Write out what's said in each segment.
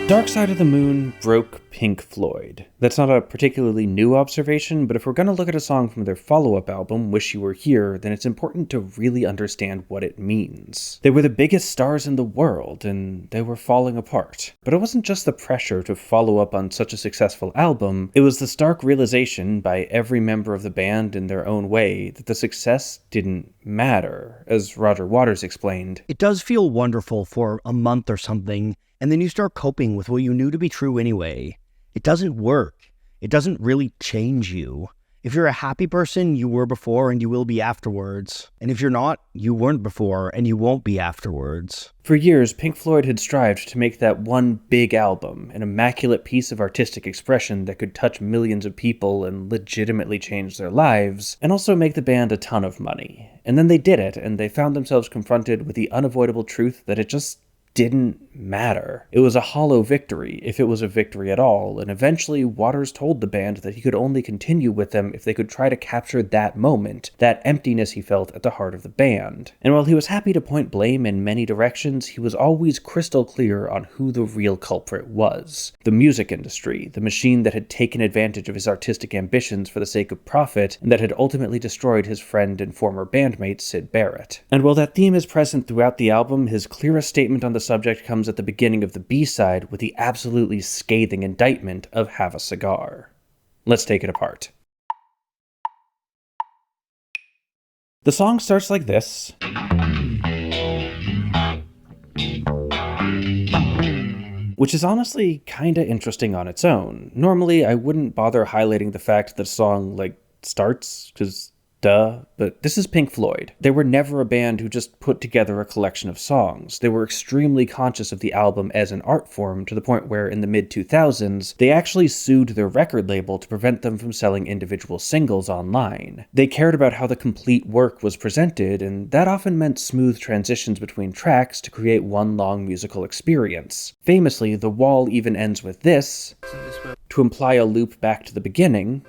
Dark Side of the Moon broke Pink Floyd. That's not a particularly new observation, but if we're going to look at a song from their follow-up album, Wish You Were Here, then it's important to really understand what it means. They were the biggest stars in the world, and they were falling apart. But it wasn't just the pressure to follow up on such a successful album, it was the stark realization by every member of the band in their own way that the success didn't matter, as Roger Waters explained. It does feel wonderful for a month or something, and then you start coping with what you knew to be true anyway. It doesn't work. It doesn't really change you. If you're a happy person, you were before and you will be afterwards. And if you're not, you weren't before and you won't be afterwards. For years, Pink Floyd had strived to make that one big album, an immaculate piece of artistic expression that could touch millions of people and legitimately change their lives, and also make the band a ton of money. And then they did it, and they found themselves confronted with the unavoidable truth that it just didn't matter. It was a hollow victory, if it was a victory at all, and eventually Waters told the band that he could only continue with them if they could try to capture that moment, that emptiness he felt at the heart of the band. And while he was happy to point blame in many directions, he was always crystal clear on who the real culprit was. The music industry, the machine that had taken advantage of his artistic ambitions for the sake of profit, and that had ultimately destroyed his friend and former bandmate Syd Barrett. And while that theme is present throughout the album, his clearest statement on the subject comes at the beginning of the B-side with the absolutely scathing indictment of Have a Cigar. Let's take it apart. The song starts like this, which is honestly kinda interesting on its own. Normally, I wouldn't bother highlighting the fact that the song, starts, because duh, but this is Pink Floyd. They were never a band who just put together a collection of songs. They were extremely conscious of the album as an art form to the point where in the mid-2000s, they actually sued their record label to prevent them from selling individual singles online. They cared about how the complete work was presented, and that often meant smooth transitions between tracks to create one long musical experience. Famously, The Wall even ends with this, to imply a loop back to the beginning.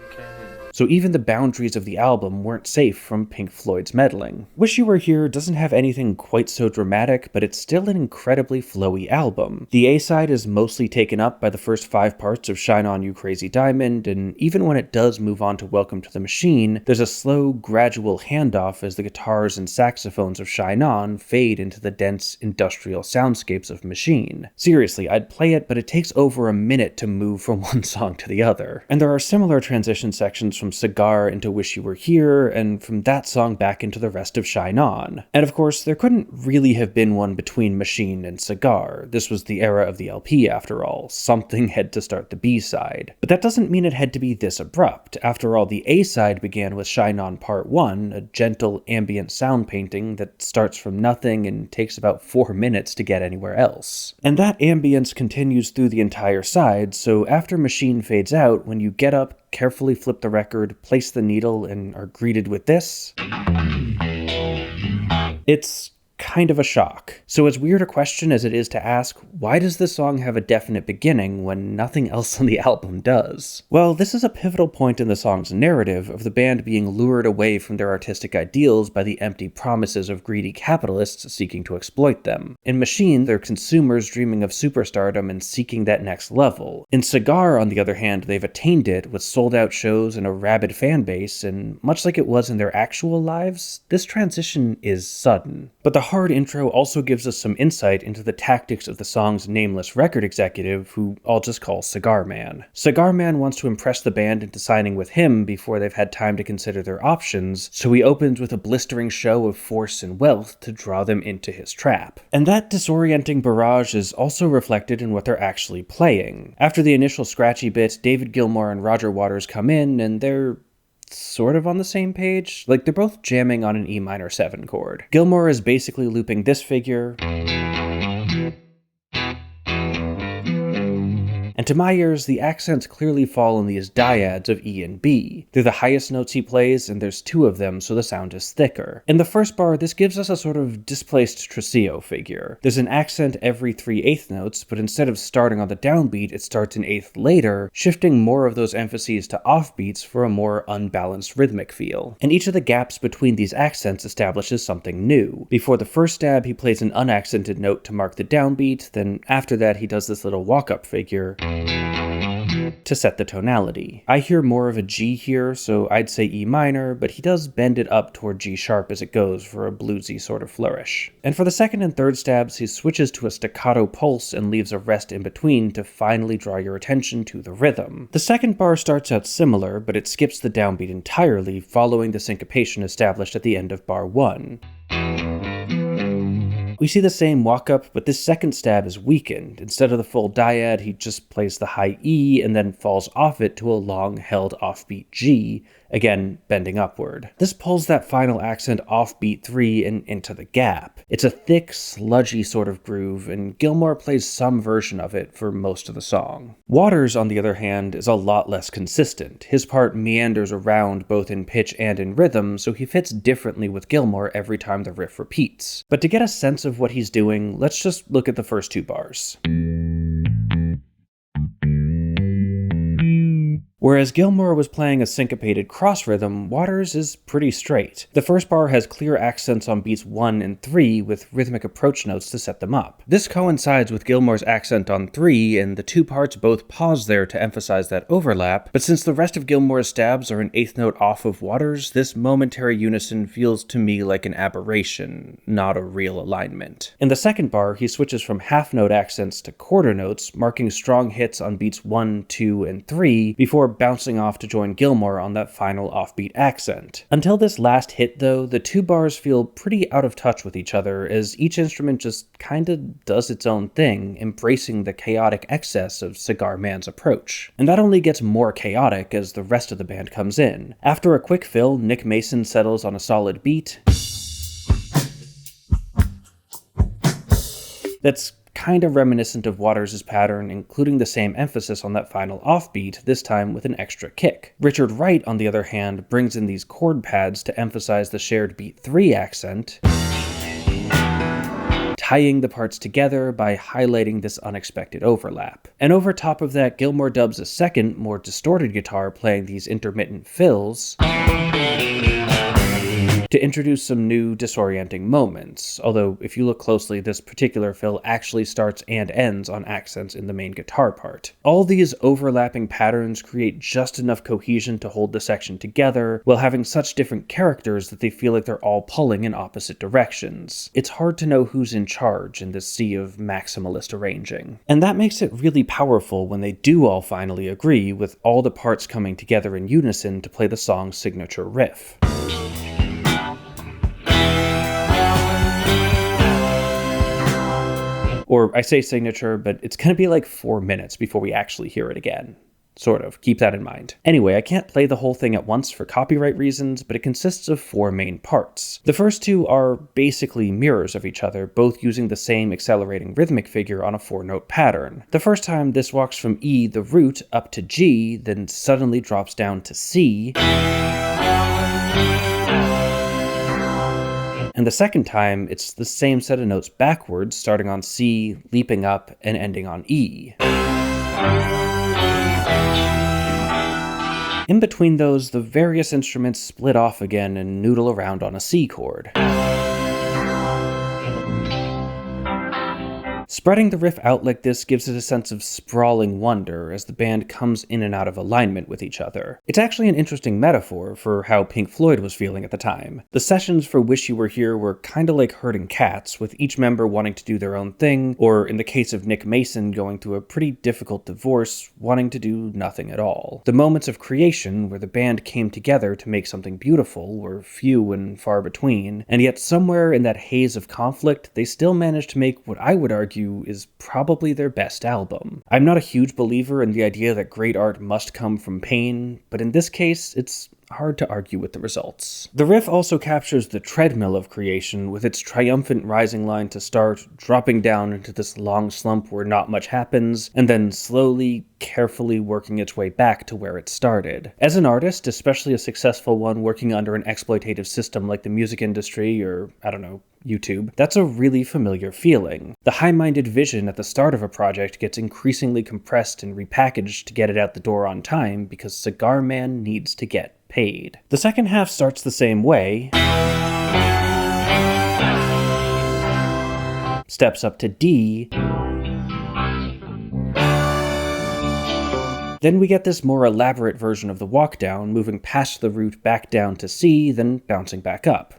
So even the boundaries of the album weren't safe from Pink Floyd's meddling. Wish You Were Here doesn't have anything quite so dramatic, but it's still an incredibly flowy album. The A-side is mostly taken up by the first 5 parts of Shine On You Crazy Diamond, and even when it does move on to Welcome to the Machine, there's a slow, gradual handoff as the guitars and saxophones of Shine On fade into the dense, industrial soundscapes of Machine. Seriously, I'd play it, but it takes over a minute to move from one song to the other. And there are similar transition sections from Cigar into Wish You Were Here, and from that song back into the rest of Shine On. And of course, there couldn't really have been one between Machine and Cigar. This was the era of the LP after all. Something had to start the B-side. But that doesn't mean it had to be this abrupt. After all, the A-side began with Shine On Part 1, a gentle ambient sound painting that starts from nothing and takes about 4 minutes to get anywhere else. And that ambience continues through the entire side, so after Machine fades out, when you get up, carefully flip the record, place the needle, and are greeted with this, it's kind of a shock. So as weird a question as it is to ask, why does this song have a definite beginning when nothing else on the album does? Well, this is a pivotal point in the song's narrative of the band being lured away from their artistic ideals by the empty promises of greedy capitalists seeking to exploit them. In Machine, they're consumers dreaming of superstardom and seeking that next level. In Cigar, on the other hand, they've attained it with sold-out shows and a rabid fan base, and much like it was in their actual lives, this transition is sudden. But the hard intro also gives us some insight into the tactics of the song's nameless record executive, who I'll just call Cigar Man. Cigar Man wants to impress the band into signing with him before they've had time to consider their options, so he opens with a blistering show of force and wealth to draw them into his trap. And that disorienting barrage is also reflected in what they're actually playing. After the initial scratchy bit, David Gilmour and Roger Waters come in, and they're sort of on the same page. They're both jamming on an E minor 7 chord. Gilmour is basically looping this figure, and And to my ears, the accents clearly fall in these dyads of E and B. They're the highest notes he plays, and there's two of them, so the sound is thicker. In the first bar, this gives us a sort of displaced tresillo figure. There's an accent every 3/8 notes, but instead of starting on the downbeat, it starts an eighth later, shifting more of those emphases to offbeats for a more unbalanced rhythmic feel. And each of the gaps between these accents establishes something new. Before the first stab, he plays an unaccented note to mark the downbeat, then after that he does this little walk-up figure to set the tonality. I hear more of a G here, so I'd say E minor, but he does bend it up toward G sharp as it goes for a bluesy sort of flourish. And for the second and third stabs, he switches to a staccato pulse and leaves a rest in between to finally draw your attention to the rhythm. The second bar starts out similar, but it skips the downbeat entirely, following the syncopation established at the end of bar 1. We see the same walk-up, but this second stab is weakened. Instead of the full dyad, he just plays the high E and then falls off it to a long-held offbeat G, again bending upward. This pulls that final accent off beat 3 and into the gap. It's a thick, sludgy sort of groove, and Gilmour plays some version of it for most of the song. Waters, on the other hand, is a lot less consistent. His part meanders around both in pitch and in rhythm, so he fits differently with Gilmour every time the riff repeats. But to get a sense of what he's doing, let's just look at the first two bars. Whereas Gilmour was playing a syncopated cross rhythm, Waters is pretty straight. The first bar has clear accents on beats 1 and 3 with rhythmic approach notes to set them up. This coincides with Gilmour's accent on 3, and the two parts both pause there to emphasize that overlap, but since the rest of Gilmour's stabs are an eighth note off of Waters, this momentary unison feels to me like an aberration, not a real alignment. In the second bar, he switches from half note accents to quarter notes, marking strong hits on beats 1, 2, and 3, before bouncing off to join Gilmour on that final offbeat accent. Until this last hit though, the two bars feel pretty out of touch with each other as each instrument just kinda does its own thing, embracing the chaotic excess of Cigar Man's approach. And that only gets more chaotic as the rest of the band comes in. After a quick fill, Nick Mason settles on a solid beat that's kind of reminiscent of Waters' pattern, including the same emphasis on that final offbeat, this time with an extra kick. Richard Wright, on the other hand, brings in these chord pads to emphasize the shared beat 3 accent, tying the parts together by highlighting this unexpected overlap. And over top of that, Gilmour dubs a second, more distorted guitar playing these intermittent fills to introduce some new disorienting moments, although if you look closely, this particular fill actually starts and ends on accents in the main guitar part. All these overlapping patterns create just enough cohesion to hold the section together, while having such different characters that they feel like they're all pulling in opposite directions. It's hard to know who's in charge in this sea of maximalist arranging. And that makes it really powerful when they do all finally agree, with all the parts coming together in unison to play the song's signature riff. Or I say signature, but it's going to be like 4 minutes before we actually hear it again. Sort of. Keep that in mind. Anyway, I can't play the whole thing at once for copyright reasons, but it consists of 4 main parts. The first two are basically mirrors of each other, both using the same accelerating rhythmic figure on a 4-note pattern. The first time, this walks from E, the root, up to G, then suddenly drops down to C. And the second time, it's the same set of notes backwards, starting on C, leaping up, and ending on E. In between those, the various instruments split off again and noodle around on a C chord. Spreading the riff out like this gives it a sense of sprawling wonder as the band comes in and out of alignment with each other. It's actually an interesting metaphor for how Pink Floyd was feeling at the time. The sessions for Wish You Were Here were kinda like herding cats, with each member wanting to do their own thing, or in the case of Nick Mason going through a pretty difficult divorce, wanting to do nothing at all. The moments of creation where the band came together to make something beautiful were few and far between, and yet somewhere in that haze of conflict, they still managed to make what I would argue is probably their best album. I'm not a huge believer in the idea that great art must come from pain, but in this case, it's hard to argue with the results. The riff also captures the treadmill of creation, with its triumphant rising line to start, dropping down into this long slump where not much happens, and then slowly, carefully working its way back to where it started. As an artist, especially a successful one working under an exploitative system like the music industry or, I don't know, YouTube, that's a really familiar feeling. The high-minded vision at the start of a project gets increasingly compressed and repackaged to get it out the door on time because Cigar Man needs to get paid. The second half starts the same way, steps up to D, then we get this more elaborate version of the walk down, moving past the root back down to C, then bouncing back up.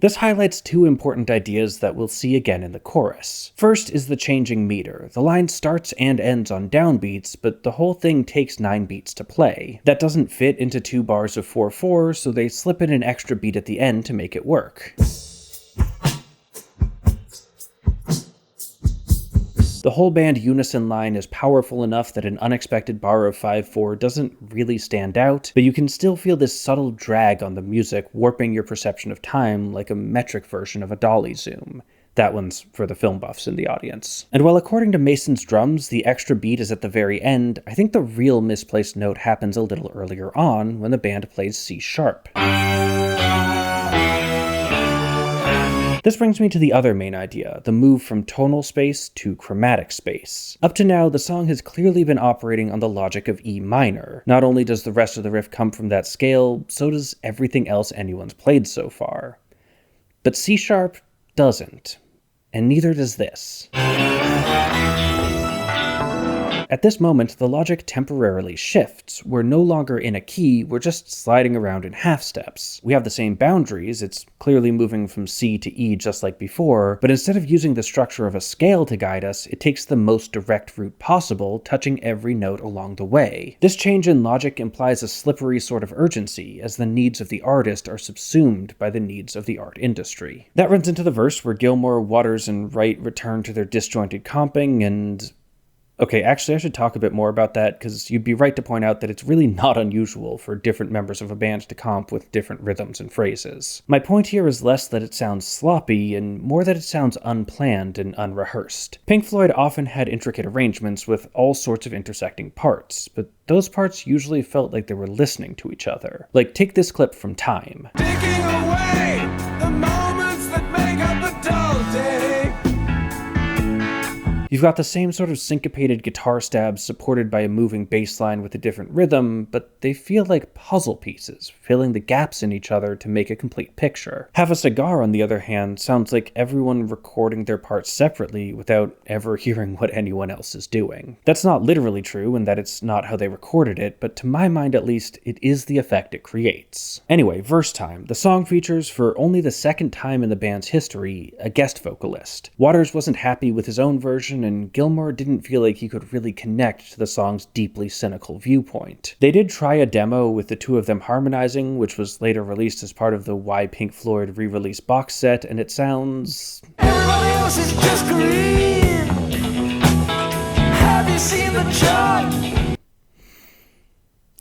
This highlights two important ideas that we'll see again in the chorus. First is the changing meter. The line starts and ends on downbeats, but the whole thing takes 9 beats to play. That doesn't fit into 2 bars of 4/4, so they slip in an extra beat at the end to make it work. The whole band unison line is powerful enough that an unexpected bar of 5/4 doesn't really stand out, but you can still feel this subtle drag on the music, warping your perception of time like a metric version of a dolly zoom. That one's for the film buffs in the audience. And while according to Mason's drums, the extra beat is at the very end, I think the real misplaced note happens a little earlier on when the band plays C sharp. This brings me to the other main idea, the move from tonal space to chromatic space. Up to now, the song has clearly been operating on the logic of E minor. Not only does the rest of the riff come from that scale, so does everything else anyone's played so far. But C sharp doesn't, and neither does this. At this moment, the logic temporarily shifts. We're no longer in a key, we're just sliding around in half steps. We have the same boundaries, it's clearly moving from C to E just like before, but instead of using the structure of a scale to guide us, it takes the most direct route possible, touching every note along the way. This change in logic implies a slippery sort of urgency, as the needs of the artist are subsumed by the needs of the art industry. That runs into the verse where Gilmour, Waters, and Wright return to their disjointed comping, and okay, actually I should talk a bit more about that, because you'd be right to point out that it's really not unusual for different members of a band to comp with different rhythms and phrases. My point here is less that it sounds sloppy, and more that it sounds unplanned and unrehearsed. Pink Floyd often had intricate arrangements with all sorts of intersecting parts, but those parts usually felt like they were listening to each other. Like, take this clip from Time. Taking away the moments that make up a dull day. You've got the same sort of syncopated guitar stabs supported by a moving bass line with a different rhythm, but they feel like puzzle pieces, filling the gaps in each other to make a complete picture. Have a Cigar, on the other hand, sounds like everyone recording their parts separately without ever hearing what anyone else is doing. That's not literally true in that it's not how they recorded it, but to my mind at least, it is the effect it creates. Anyway, verse time. The song features, for only the second time in the band's history, a guest vocalist. Waters wasn't happy with his own version, and Gilmour didn't feel like he could really connect to the song's deeply cynical viewpoint. They did try a demo with the two of them harmonizing, which was later released as part of the Why Pink Floyd re-release box set, and it sounds... Everybody else is just green. Have you seen the chart?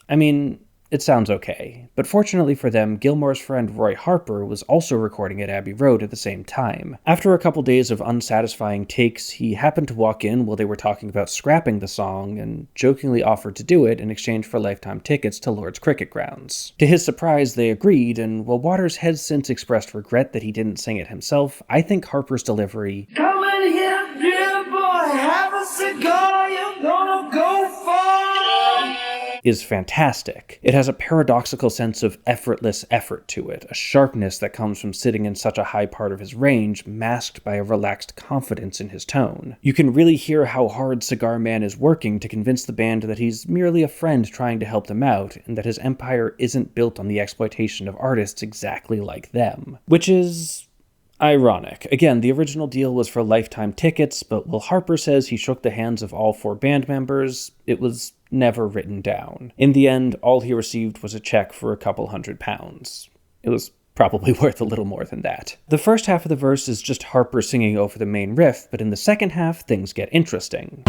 I mean, it sounds okay, but fortunately for them, Gilmour's friend Roy Harper was also recording at Abbey Road at the same time. After a couple days of unsatisfying takes, he happened to walk in while they were talking about scrapping the song and jokingly offered to do it in exchange for lifetime tickets to Lord's Cricket Grounds. To his surprise, they agreed, and while Waters has since expressed regret that he didn't sing it himself, I think Harper's delivery, Come in here, dear boy, have a cigar, you're gonna go far. is fantastic. It has a paradoxical sense of effortless effort to it, a sharpness that comes from sitting in such a high part of his range, masked by a relaxed confidence in his tone. You can really hear how hard Cigar Man is working to convince the band that he's merely a friend trying to help them out, and that his empire isn't built on the exploitation of artists exactly like them. Which is ironic. Again, the original deal was for lifetime tickets, but while Harper says he shook the hands of all 4 band members, it was never written down. In the end, all he received was a check for a couple £100. It was Probably worth a little more than that. The first half of the verse is just Harper singing over the main riff, but in the second half, things get interesting.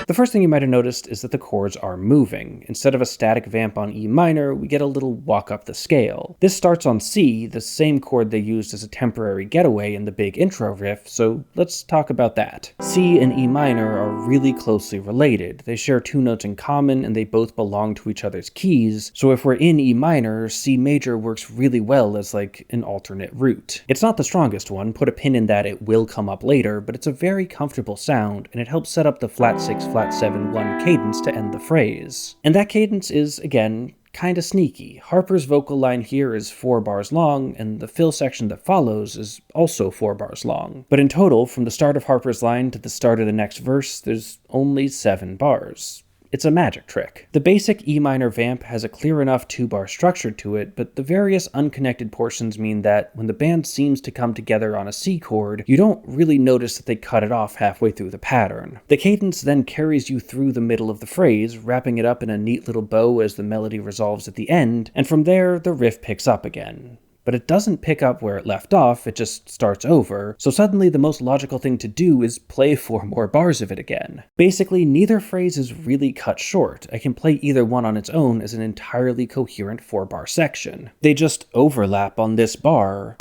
The first thing you might have noticed is that the chords are moving. Instead of a static vamp on E minor, we get a little walk up the scale. This starts on C, the same chord they used as a temporary getaway in the big intro riff, so let's talk about that. C and E minor are really closely related. They share 2 notes in common and they both belong to each other's keys, so if we're in E minor, C major works really well as like an alternate root. It's not the strongest one, put a pin in that, it will come up later, but it's a very comfortable sound and it helps set up the flat 6, flat 7-1 cadence to end the phrase. And that cadence is, again, kinda sneaky. Harper's vocal line here is 4 bars long, and the fill section that follows is also 4 bars long. But in total, from the start of Harper's line to the start of the next verse, there's only 7 bars. It's a magic trick. The basic E minor vamp has a clear enough 2-bar structure to it, but the various unconnected portions mean that when the band seems to come together on a C chord, you don't really notice that they cut it off halfway through the pattern. The cadence then carries you through the middle of the phrase, wrapping it up in a neat little bow as the melody resolves at the end, and from there, the riff picks up again. But it doesn't pick up where it left off, it just starts over, so suddenly the most logical thing to do is play 4 more bars of it again. Basically, neither phrase is really cut short. I can play either one on its own as an entirely coherent 4-bar section. They just overlap on this bar,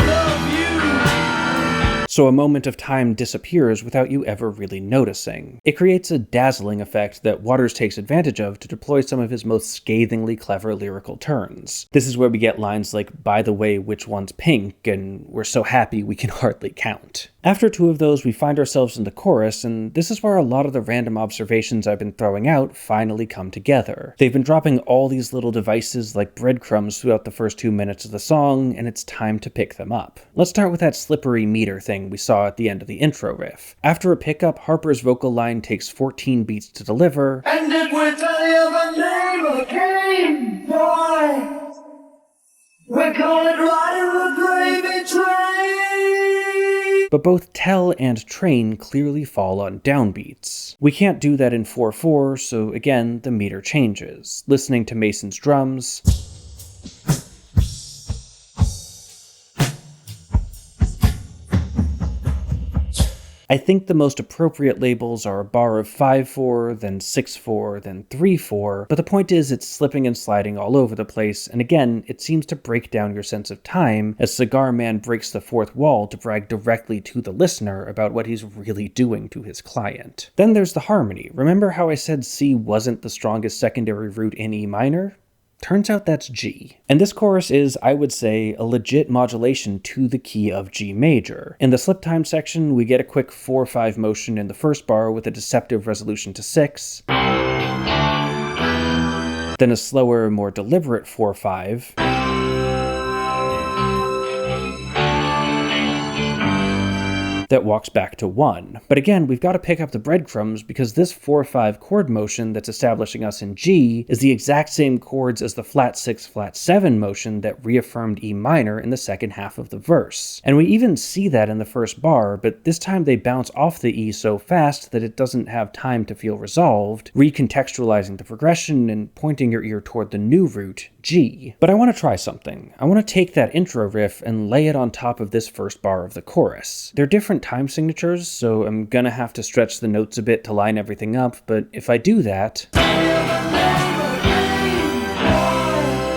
so a moment of time disappears without you ever really noticing. It creates a dazzling effect that Waters takes advantage of to deploy some of his most scathingly clever lyrical turns. This is where we get lines like, "By the way, which one's pink?" and "We're so happy we can hardly count." After 2 of those, we find ourselves in the chorus, and this is where a lot of the random observations I've been throwing out finally come together. They've been dropping all these little devices like breadcrumbs throughout the first 2 minutes of the song, and it's time to pick them up. Let's start with that slippery meter thing we saw at the end of the intro riff. After a pickup, Harper's vocal line takes 14 beats to deliver, And it will tell you the name of the game, boy. We call it riding the gravy train. but both tell and train clearly fall on downbeats. We can't do that in 4/4, so again, the meter changes. Listening to Mason's drums, I think the most appropriate labels are a bar of 5/4, then 6/4, then 3/4, but the point is it's slipping and sliding all over the place, and again, it seems to break down your sense of time as Cigar Man breaks the fourth wall to brag directly to the listener about what he's really doing to his client. Then there's the harmony. Remember how I said C wasn't the strongest secondary root in E minor? Turns out that's G. And this chorus is, I would say, a legit modulation to the key of G major. In the slip time section, we get a quick 4/5 motion in the first bar with a deceptive resolution to 6. Then a slower, more deliberate 4/5. That walks back to 1. But again, we've got to pick up the breadcrumbs because this 4/5 chord motion that's establishing us in G is the exact same chords as the flat 6, flat 7 motion that reaffirmed E minor in the second half of the verse. And we even see that in the first bar, but this time they bounce off the E so fast that it doesn't have time to feel resolved, recontextualizing the progression and pointing your ear toward the new root, G. But I want to try something. I want to take that intro riff and lay it on top of this first bar of the chorus. They're different time signatures, so I'm gonna have to stretch the notes a bit to line everything up, but if I do that,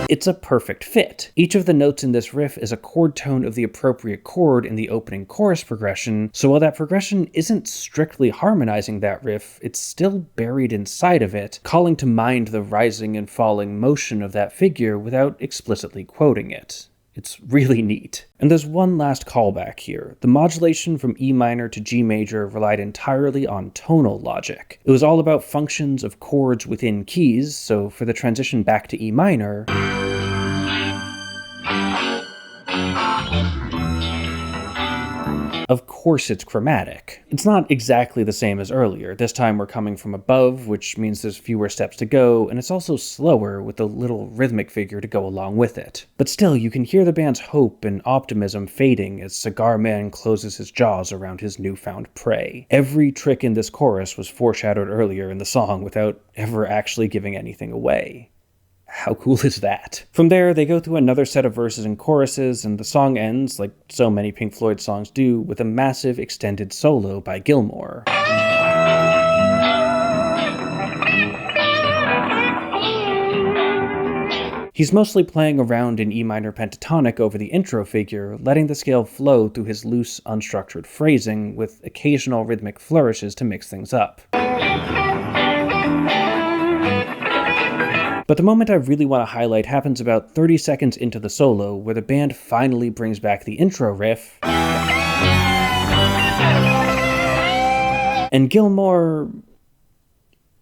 it's a perfect fit. Each of the notes in this riff is a chord tone of the appropriate chord in the opening chorus progression, so while that progression isn't strictly harmonizing that riff, it's still buried inside of it, calling to mind the rising and falling motion of that figure without explicitly quoting it. It's really neat. And there's one last callback here. The modulation from E minor to G major relied entirely on tonal logic. It was all about functions of chords within keys, so for the transition back to E minor, Of course it's chromatic. It's not exactly the same as earlier. This time we're coming from above, which means there's fewer steps to go, and it's also slower with a little rhythmic figure to go along with it. But still, you can hear the band's hope and optimism fading as Cigar Man closes his jaws around his newfound prey. Every trick in this chorus was foreshadowed earlier in the song without ever actually giving anything away. How cool is that? From there, they go through another set of verses and choruses, and the song ends, like so many Pink Floyd songs do, with a massive extended solo by Gilmour. He's mostly playing around in E minor pentatonic over the intro figure, letting the scale flow through his loose, unstructured phrasing, with occasional rhythmic flourishes to mix things up. But the moment I really want to highlight happens about 30 seconds into the solo, where the band finally brings back the intro riff, and Gilmour,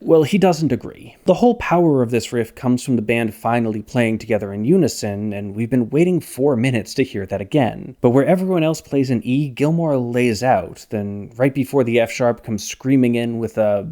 well, he doesn't agree. The whole power of this riff comes from the band finally playing together in unison, and we've been waiting 4 minutes to hear that again. But where everyone else plays an E, Gilmour lays out, then right before the F sharp comes screaming in with a...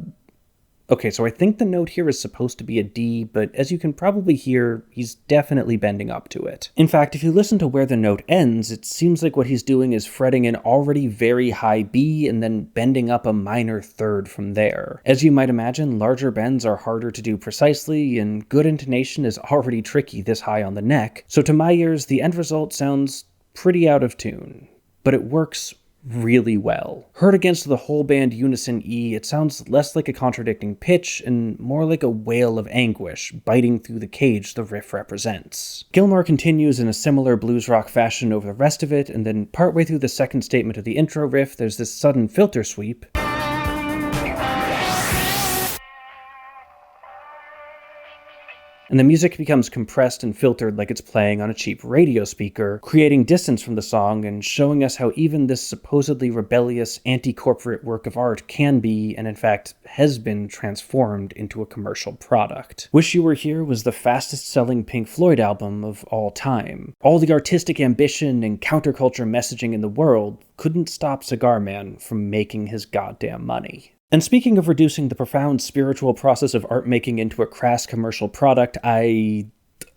Okay, so I think the note here is supposed to be a D, but as you can probably hear, he's definitely bending up to it. In fact, if you listen to where the note ends, it seems like what he's doing is fretting an already very high B and then bending up a minor third from there. As you might imagine, larger bends are harder to do precisely, and good intonation is already tricky this high on the neck, so to my ears, the end result sounds pretty out of tune. But it works really well. Heard against the whole band unison E, it sounds less like a contradicting pitch and more like a wail of anguish biting through the cage the riff represents. Gilmour continues in a similar blues rock fashion over the rest of it, and then partway through the second statement of the intro riff, there's this sudden filter sweep, and the music becomes compressed and filtered like it's playing on a cheap radio speaker, creating distance from the song and showing us how even this supposedly rebellious, anti-corporate work of art can be, and in fact has been, transformed into a commercial product. Wish You Were Here was the fastest-selling Pink Floyd album of all time. All the artistic ambition and counterculture messaging in the world couldn't stop Cigar Man from making his goddamn money. And speaking of reducing the profound spiritual process of art making into a crass commercial product,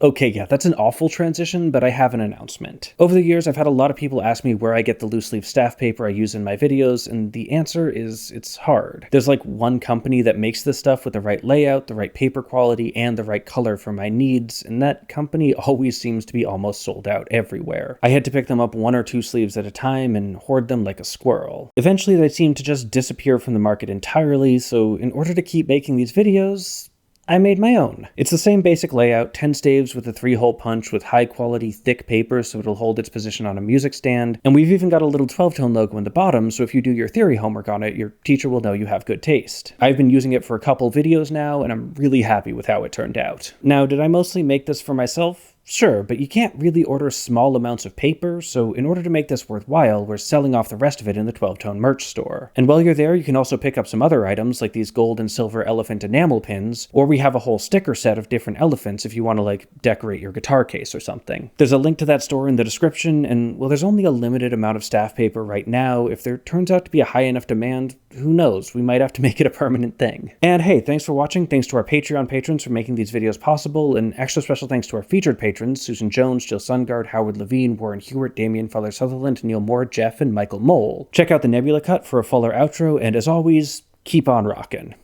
Okay, yeah, that's an awful transition, but I have an announcement. Over the years, I've had a lot of people ask me where I get the loose-leaf staff paper I use in my videos, and the answer is it's hard. There's like one company that makes this stuff with the right layout, the right paper quality, and the right color for my needs, and that company always seems to be almost sold out everywhere. I had to pick them up 1 or 2 sleeves at a time and hoard them like a squirrel. Eventually, they seemed to just disappear from the market entirely, so in order to keep making these videos, I made my own. It's the same basic layout, 10 staves with a 3-hole punch with high-quality, thick paper so it'll hold its position on a music stand, and we've even got a little 12-tone logo in the bottom, so if you do your theory homework on it, your teacher will know you have good taste. I've been using it for a couple videos now, and I'm really happy with how it turned out. Now, did I mostly make this for myself? Sure, but you can't really order small amounts of paper, so in order to make this worthwhile, we're selling off the rest of it in the 12-tone merch store. And while you're there, you can also pick up some other items, like these gold and silver elephant enamel pins, or we have a whole sticker set of different elephants if you want to, like, decorate your guitar case or something. There's a link to that store in the description, and, well, there's only a limited amount of staff paper right now. If there turns out to be a high enough demand, who knows, we might have to make it a permanent thing. And hey, thanks for watching, thanks to our Patreon patrons for making these videos possible, and extra special thanks to our featured patrons, Susan Jones, Jill Sungard, Howard Levine, Warren Hewitt, Damian Feller Sutherland, Neil Moore, Jeff, and Michael Mole. Check out the Nebula Cut for a fuller outro, and as always, keep on rockin'.